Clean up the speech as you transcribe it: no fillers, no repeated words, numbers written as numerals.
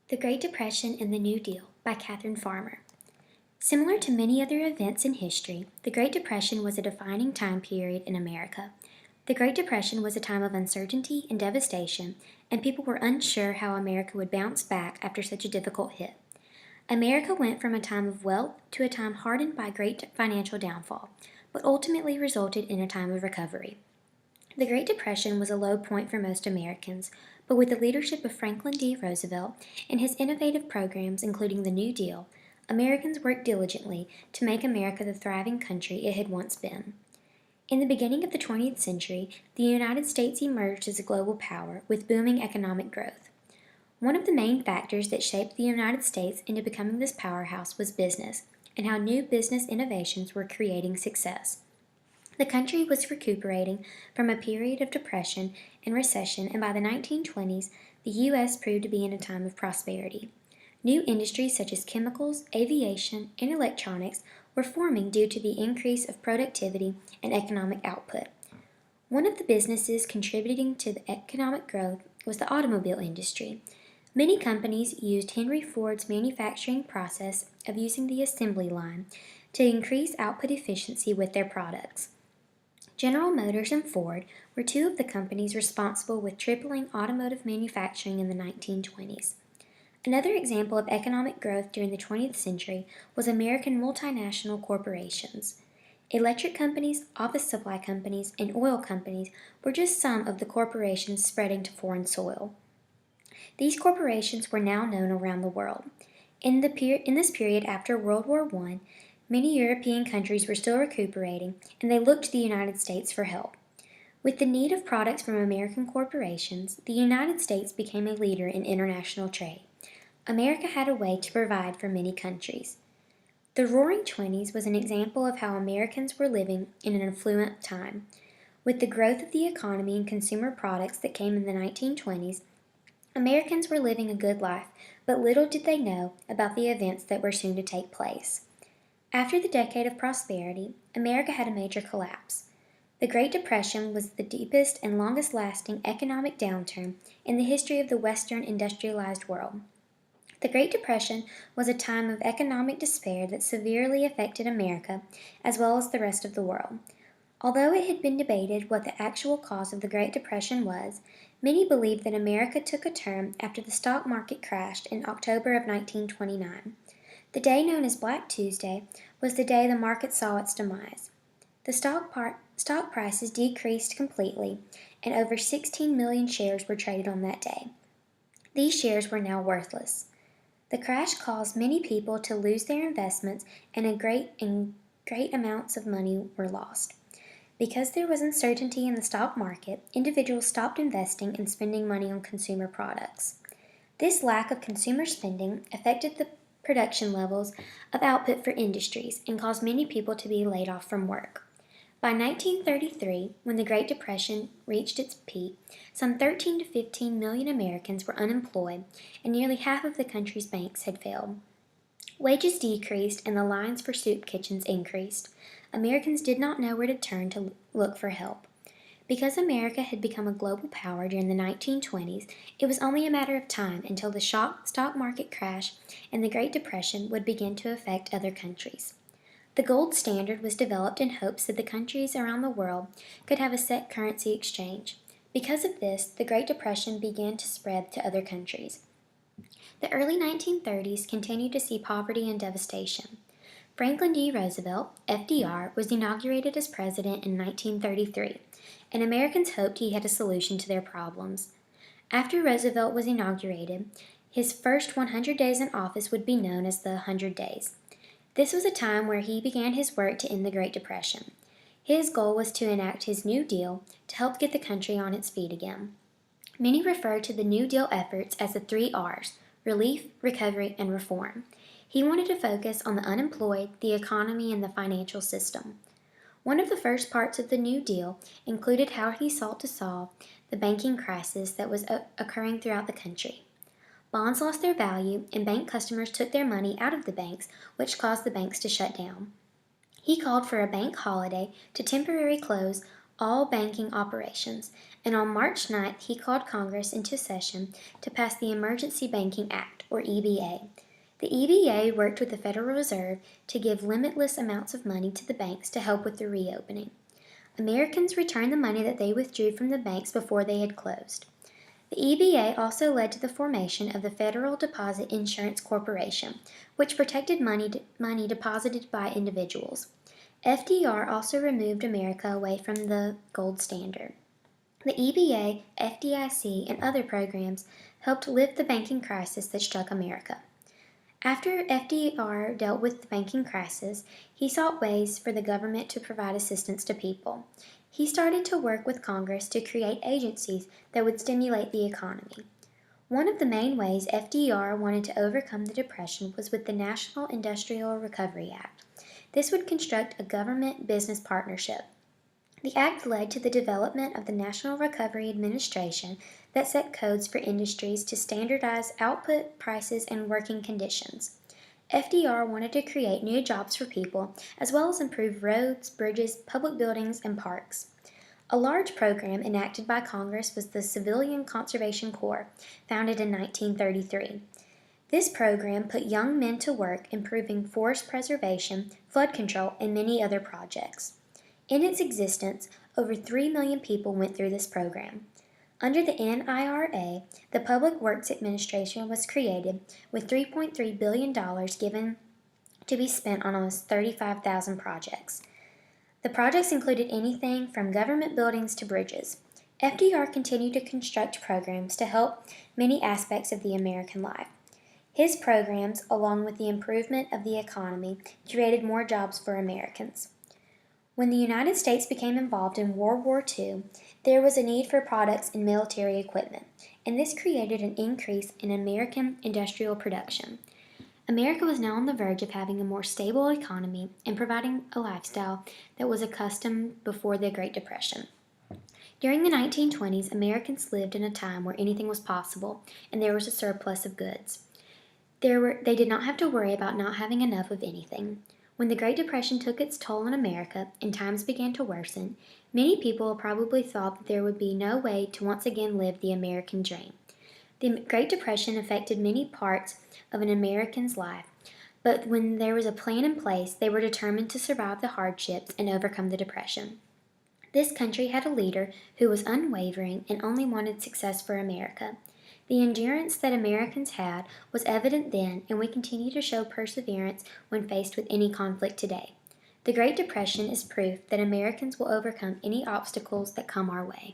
The Great Depression and the New Deal by Catherine Farmer. Similar to many other events in history, the Great Depression was a defining time period in America. The Great Depression was a time of uncertainty and devastation, and people were unsure how America would bounce back after such a difficult hit. America went from a time of wealth to a time hardened by great financial downfall, but ultimately resulted in a time of recovery. The Great Depression was a low point for most Americans, but with the leadership of Franklin D. Roosevelt and his innovative programs, including the New Deal, Americans worked diligently to make America the thriving country it had once been. In the beginning of the 20th century, the United States emerged as a global power with booming economic growth. One of the main factors that shaped the United States into becoming this powerhouse was business, and how new business innovations were creating success. The country was recuperating from a period of depression and recession, and by the 1920s, the U.S. proved to be in a time of prosperity. New industries such as chemicals, aviation, and electronics were forming due to the increase of productivity and economic output. One of the businesses contributing to the economic growth was the automobile industry. Many companies used Henry Ford's manufacturing process of using the assembly line to increase output efficiency with their products. General Motors and Ford were two of the companies responsible with tripling automotive manufacturing in the 1920s. Another example of economic growth during the 20th century was American multinational corporations. Electric companies, office supply companies, and oil companies were just some of the corporations spreading to foreign soil. These corporations were now known around the world. In this period after World War I, many European countries were still recuperating, and they looked to the United States for help. With the need of products from American corporations, the United States became a leader in international trade. America had a way to provide for many countries. The Roaring Twenties was an example of how Americans were living in an affluent time. With the growth of the economy and consumer products that came in the 1920s, Americans were living a good life, but little did they know about the events that were soon to take place. After the decade of prosperity, America had a major collapse. The Great Depression was the deepest and longest lasting economic downturn in the history of the Western industrialized world. The Great Depression was a time of economic despair that severely affected America as well as the rest of the world. Although it had been debated what the actual cause of the Great Depression was, many believed that America took a turn after the stock market crashed in October of 1929. The day known as Black Tuesday was the day the market saw its demise. The stock prices decreased completely, and over 16 million shares were traded on that day. These shares were now worthless. The crash caused many people to lose their investments, and great amounts of money were lost. Because there was uncertainty in the stock market, individuals stopped investing and spending money on consumer products. This lack of consumer spending affected the production levels of output for industries and caused many people to be laid off from work. By 1933, when the Great Depression reached its peak, some 13 to 15 million Americans were unemployed, and nearly half of the country's banks had failed. Wages decreased and the lines for soup kitchens increased. Americans did not know where to turn to look for help. Because America had become a global power during the 1920s, it was only a matter of time until the stock market crash and the Great Depression would begin to affect other countries. The gold standard was developed in hopes that the countries around the world could have a set currency exchange. Because of this, the Great Depression began to spread to other countries. The early 1930s continued to see poverty and devastation. Franklin D. Roosevelt, FDR, was inaugurated as president in 1933, and Americans hoped he had a solution to their problems. After Roosevelt was inaugurated, his first 100 days in office would be known as the 100 Days. This was a time where he began his work to end the Great Depression. His goal was to enact his New Deal to help get the country on its feet again. Many refer to the New Deal efforts as the 3 Rs: relief, recovery, and reform. He wanted to focus on the unemployed, the economy, and the financial system. One of the first parts of the New Deal included how he sought to solve the banking crisis that was occurring throughout the country. Bonds lost their value, and bank customers took their money out of the banks, which caused the banks to shut down. He called for a bank holiday to temporarily close all banking operations, and on March 9th he called Congress into session to pass the Emergency Banking Act, or EBA. The EBA worked with the Federal Reserve to give limitless amounts of money to the banks to help with the reopening. Americans returned the money that they withdrew from the banks before they had closed. The EBA also led to the formation of the Federal Deposit Insurance Corporation, which protected money deposited by individuals. FDR also removed America away from the gold standard. The EBA, FDIC, and other programs helped lift the banking crisis that struck America. After FDR dealt with the banking crisis, he sought ways for the government to provide assistance to people. He started to work with Congress to create agencies that would stimulate the economy. One of the main ways FDR wanted to overcome the Depression was with the National Industrial Recovery Act. This would construct a government-business partnership. The act led to the development of the National Recovery Administration that set codes for industries to standardize output, prices, and working conditions. FDR wanted to create new jobs for people, as well as improve roads, bridges, public buildings, and parks. A large program enacted by Congress was the Civilian Conservation Corps, founded in 1933. This program put young men to work improving forest preservation, flood control, and many other projects. In its existence, over 3 million people went through this program. Under the NIRA, the Public Works Administration was created with $3.3 billion given to be spent on almost 35,000 projects. The projects included anything from government buildings to bridges. FDR continued to construct programs to help many aspects of the American life. His programs, along with the improvement of the economy, created more jobs for Americans. When the United States became involved in World War II, there was a need for products and military equipment, and this created an increase in American industrial production. America was now on the verge of having a more stable economy and providing a lifestyle that was accustomed before the Great Depression. During the 1920s, Americans lived in a time where anything was possible, and there was a surplus of goods. They did not have to worry about not having enough of anything. When the Great Depression took its toll on America and times began to worsen, many people probably thought that there would be no way to once again live the American dream. The Great Depression affected many parts of an American's life, but when there was a plan in place, they were determined to survive the hardships and overcome the Depression. This country had a leader who was unwavering and only wanted success for America. The endurance that Americans had was evident then, and we continue to show perseverance when faced with any conflict today. The Great Depression is proof that Americans will overcome any obstacles that come our way.